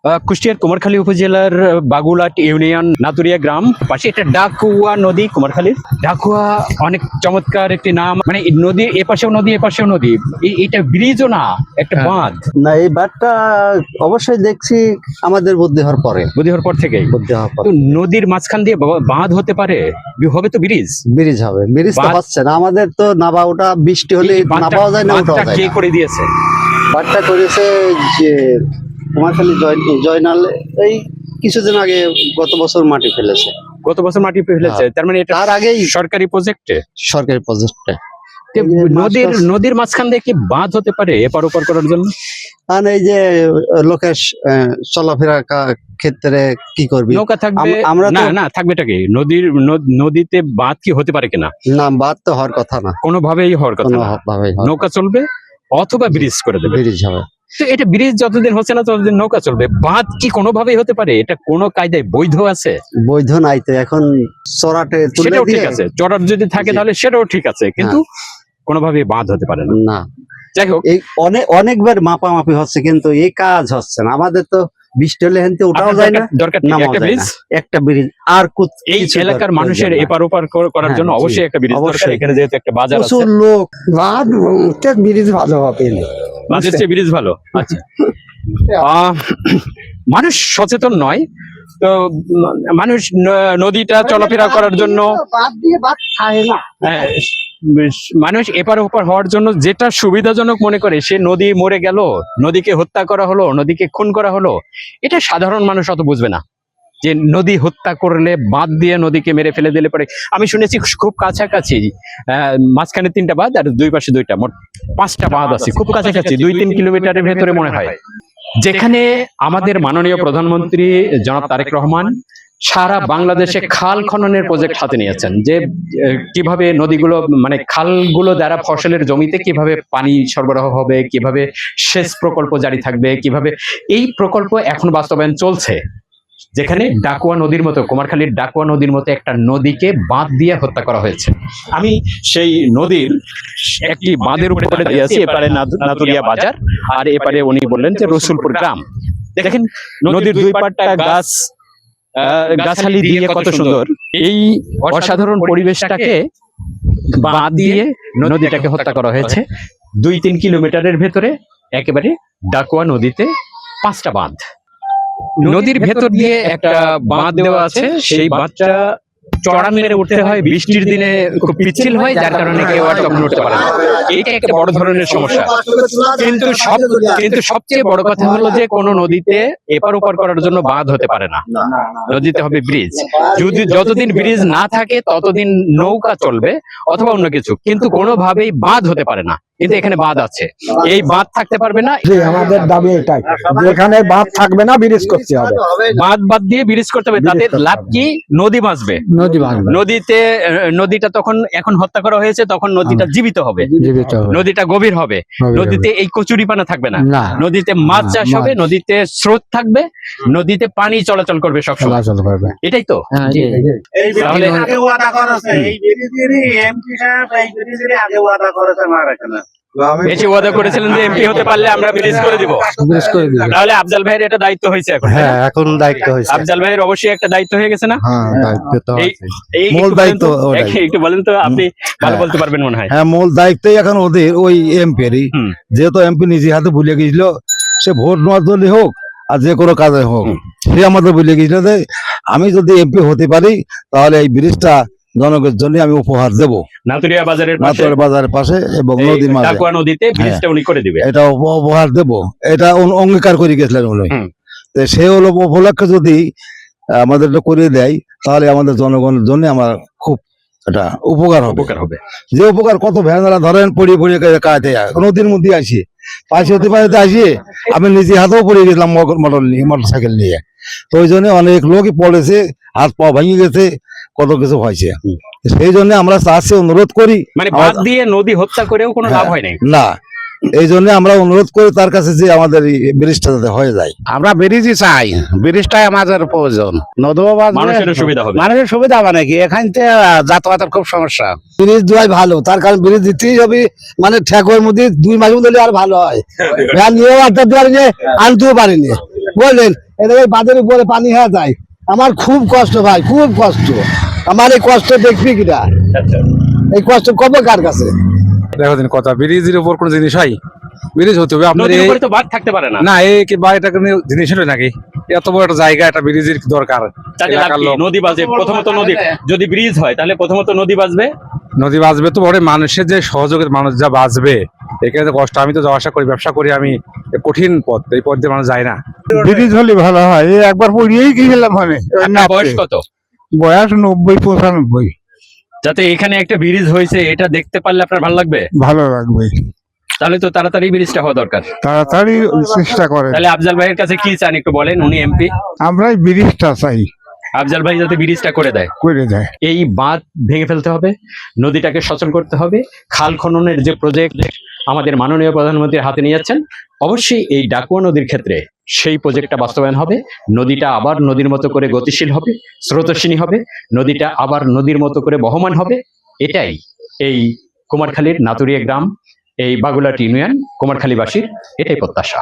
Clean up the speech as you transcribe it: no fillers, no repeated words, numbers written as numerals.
কুষ্টিয়ার কুমারখালী উপজেলার বাগুলাট ইউনিয়ন নাতুরিয়া গ্রাম পাশে একটা ডাকুয়া নদী কুমারখালীর। ডাকুয়া অনেক চমৎকার একটি নাম, মানে নদী এপাশেও নদী এপাশেও নদী, এটা ব্রিজও না, একটা বাঁধ না। এই বাঁধটা অবশ্যই দেখছি আমাদের বুদ্ধি হওয়ার পরে, বুদ্ধি হওয়ার পর থেকেই। বুদ্ধি হওয়ার পর তো নদীর মাঝখান দিয়ে বাঁধ হতে পারে, হবে তো ব্রিজ। ব্রিজ হবে, ব্রিজ তো হচ্ছে না। আমাদের তো নাবা ওটা বৃষ্টি হলে নাবাও যায় না, ওটাও যায় কে না। করে দিয়েছে? বাঁধটা করেছে যে কুমারখালী জয়নাল, এই কিছুদিন আগে গত বছর মাটি ফেলেছে। গত বছর মাটি ফেলেছে, তার মানে এটা তার আগেই সরকারি প্রজেক্টে, সরকারি প্রজেক্টে। নদীর মাঝখান দিয়ে কি বাঁধ হতে পারে এপার ওপার করার জন্য? আর এই যে লোকের চলাফেরা ক্ষেত্রে কি করবি? নৌকা থাকবে? আমরা না থাকবেটা কি? নদীতে বাঁধ কি হতে পারে কিনা? না, বাঁধ তো হওয়ার কথা না, কোনোভাবেই হওয়ার কথা না। নৌকা চলবে অথবা ব্রিজ করে দেবে, ব্রিজ হবে। তো এটা ব্রিজ যতদিন হচ্ছে না ততদিন নৌকা চলবে। বাঁধ কি কোনোভাবেই হতে পারে? এটা কোনো কায়দায় বৈধ আছে? বৈধ নাই তো। এখন চড়াটে সেটাও ঠিক আছে, চড়ার যদি থাকে তাহলে সেটাও ঠিক আছে, কিন্তু কোনোভাবেই বাঁধ হতে পারে না। যাই হোক, এই অনেকবার মাপামাপি হচ্ছে, কিন্তু এই কাজ হচ্ছে না। আমাদের তো বৃষ্টি হলে হেনতে ওঠাও যায় না, দরকার একটা ব্রিজ। আর এই এলাকার মানুষের এপার ওপার করার জন্য অবশ্যই একটা ব্রিজ দরকার। এখানে যেহেতু একটা বাজার আছে, প্রচুর লোক, বাঁধ ব্রিজ ভালো হবে, বাঁধের চেয়ে ব্রিজ ভালো। আচ্ছা, মানুষ সচেতন নয় তো, মানুষ নদীটা চলাফেরা করার জন্য, মানুষ এপার ওপার হওয়ার জন্য যেটা সুবিধাজনক মনে করে, সে নদী মরে গেল, নদীকে হত্যা করা হলো, নদীকে খুন করা হলো, এটা সাধারণ মানুষ অত বুঝবে না যে নদী হত্যা করলে বাঁধ দিয়ে নদীকে মেরে ফেলে দিলে পরে। আমি শুনেছি খুব কাছাকাছি মাঝখানে 3টা বাঁধ আর দুই পাশে 2টা, মোট 5টা বাঁধ আছে খুব কাছাকাছি, 2-3 কিলোমিটারের ভেতরে মনে হয়, যেখানে আমাদের মাননীয় প্রধানমন্ত্রী জনাব তারেক রহমান সারা বাংলাদেশে খাল খননের প্রজেক্ট হাতে নিয়েছেন, যে কিভাবে নদীগুলো, মানে খালগুলো দ্বারা ফসলের জমিতে কিভাবে পানি সরবরাহ হবে, কিভাবে সেচ প্রকল্প জারি থাকবে, কিভাবে এই প্রকল্প এখন বাস্তবায়ন চলছে। যেখানে ডাকুয়া নদীর মতো, কুমারখালীর ডাকুয়া নদীর মতো একটা নদীকে বাঁধ দিয়ে হত্যা করা হয়েছে। আমি সেই নদীর একটি বাঁধের উপরে দাঁড়িয়ে আছি, এপারে নাতুরিয়া বাজার আর এপারে উনি বললেন যে রসুলপুর গ্রাম। দেখেন নদীর দুই পাড়টা গাছালি দিয়ে কত সুন্দর, এই অসাধারণ পরিবেশটাকে বাঁধ দিয়ে নদীটাকে হত্যা করা হয়েছে। 2-3 কিলোমিটারের ভেতরে একেবারে ডাকুয়া নদীতে 5টা বাঁধ, নদীর ভেতর দিয়ে একটা বাঁধ দেওয়া আছে। সেই বাঁধটা চড়া মেরে উঠতে হয়, বৃষ্টির দিনে খুব পিচ্ছিল হয়, যার কারণে কেউ আর তখন উঠতে পারে না। এটা একটা বড় ধরনের সমস্যা। কিন্তু সবচেয়ে বড় কথা হলো যে কোনো নদীতে এপার ওপার করার জন্য বাঁধ হতে পারে না, নদীতে হবে ব্রিজ। যতদিন ব্রিজ না থাকে ততদিন নৌকা চলবে অথবা অন্য কিছু, কিন্তু কোনোভাবেই বাঁধ হতে পারে না। কিন্তু এখানে বাঁধ আছে, এই বাঁধ থাকতে পারবে না। আমাদের দাবি এটাই, যেখানে বাঁধ থাকবে না ব্রিজ করতে হবে, বাঁধ দিয়ে ব্রিজ করতে হবে। তাতে লাভ কি? নদী বাঁচবে, নদীটা তখন, এখন হত্যা করা হয়েছে, তখন নদীটা জীবিত হবে, নদীটা গভীর হবে, নদীতে এই কচুরিপানা থাকবে না, নদীতে মাছ চাষ হবে, নদীতে স্রোত থাকবে, নদীতে পানি চলাচল করবে, সব চলাচল করবে। এটাই তো। বেশি ওয়াদা করেছিলেন যে এমপি হতে পারলে আমরা ব্রিজ করে দিব, তাহলে আফজাল ভাইয়ের এটা দায়িত্ব হয়েছে এখন। হ্যাঁ, এখন দায়িত্ব হয়েছে। আফজাল ভাইয়ের অবশ্যই একটা দায়িত্ব হয়ে গেছে না? মূল দায়িত্ব একটু বলেন তো, আপনি ভালো বলতে পারবেন মনে হয়। হ্যাঁ, মূল দায়িত্বই এখন ওদের, ওই এমপিরই। যেহেতু এমপি নিজে হাতে ভুলে গেছিল, সে ভোট নেওয়ার জন্য হোক আর যে কোনো কাজে হোক, সে আমাদের ভুলে গেছিল যে আমি যদি এমপি হতে পারি তাহলে এই ব্রিজটা জনগণের জন্য আমি উপহার দেব, নাতুরিয়া বাজারের পাশে এবং নদীর মাঝে ডাকুয়া নদীতে ব্রিজটা উনি করে দিবে, এটা উপহার দেব, এটা অঙ্গীকার করে গেছিলেন উনি। তো সে হলো উপলক্ষে যদি আমাদের করে দেয় তাহলে আমাদের জনগণের জন্য আমার খুব এটা উপকার হবে। যে উপকার, কত ভ্যানরা ধরেন পড়িয়ে কাটে নদীর মধ্যে আসি, পাশে হতে পারে আসি, আমি নিজে হাতেও পড়ে গেছিলাম মোটরসাইকেল নিয়ে। তো ওই জন্য অনেক লোকই পড়েছে, হাত পা ভেঙে গেছে, কত কিছু হয়েছে। সেই জন্য আমরা চাচ্ছি, অনুরোধ করি, মানে বাঁধ দিয়ে নদী হত্যা করেও কোনো লাভ হয় না। এই জন্য আমরা অনুরোধ করি তার কাছে যে আমাদের ব্রিজটা যাতে হয়ে যায়। আমরা ব্রিজই চাই, ব্রিজটাই আমাদের প্রয়োজন। মানুষের সুবিধা হবে, মানুষের সুবিধা মানে কি, এখান থেকে যাতায়াতের খুব সমস্যা। ব্রিজ দেওয়াই ভালো, তার কারণ ব্রিজ দিতেই হবে, মানে ঠেকের মধ্যে 2 মাস মধ্যে আর ভালো হয়। ভ্যান নিয়েও আনতে পারিনি, আনতেও পারিনি, বললেন এটা এই বাঁধের উপরে পানি হয়ে যায়, আমার খুব কষ্ট ভাই, খুব কষ্ট। আমার এই কষ্ট দেখবি কিনা, এই কষ্ট কত কার কাছে? দেখো দিন কথা, ব্রিজের উপর কোন জিনিস হয়? ব্রিজ হতে হবে আপনার নদীর এই, উপরে তো বাঁধ থাকতে পারে না। না এই কি বা এটা কোনো জিনিস হলো নাকি? এত বড় একটা জায়গা, একটা ব্রিজের দরকার। তাতে লাভ এলাকার কি? লোক। নদী বাজবে প্রথমত, নদী যদি ব্রিজ হয় তাহলে প্রথমত নদী বাজবে। নদী বাঁচবে তো বড়, মানুষের যে সহযোগিতা, মানুষ যা বাঁচবে এখানে তো কষ্ট। আমি তো যাওয়া আসা করি, ব্যবসা করি আমি, এ কঠিন পথ, এই পথ দিয়ে মানুষ যায় না। ব্রিজ হলে ভালো হয়, এই একবার পড়িয়েই গেলাম মানে আপনার বয়স কত? বয়স 90-95। যাতে এখানে একটা ব্রিজ হয়েছে এটা দেখতে পারলে আপনার ভালো লাগবে, ভালো লাগবে, তাহলে তো তাড়াতাড়ি ব্রিজটা হওয়া দরকার। তাড়াতাড়ি চেষ্টা করেন। তাহলে আফজাল ভাইয়ের কাছে কি চান একটু বলেন, উনি এমপি। আমরা এই ব্রিজটা চাই, আফজাল ভাই যাতে ব্রিজটা করে দেয়। করে দেয়। এই বাঁধ ভেঙে ফেলতে হবে, নদীটাকে সচল করতে হবে। খাল খননের যে প্রজেক্ট আমাদের মাননীয় প্রধানমন্ত্রীর হাতে নিয়ে যাচ্ছেন, অবশ্যই এই ডাকুয়া নদীর ক্ষেত্রে সেই প্রজেক্টটা বাস্তবায়ন হবে। নদীটা আবার নদীর মতো করে গতিশীল হবে, স্রোতস্বিনী হবে, নদীটা আবার নদীর মতো করে বহমান হবে। এটাই এই কুমারখালীর নাতুরিয়া গ্রাম, এই বাগুলাট ইউনিয়ন কুমারখালীবাসীর এটাই প্রত্যাশা।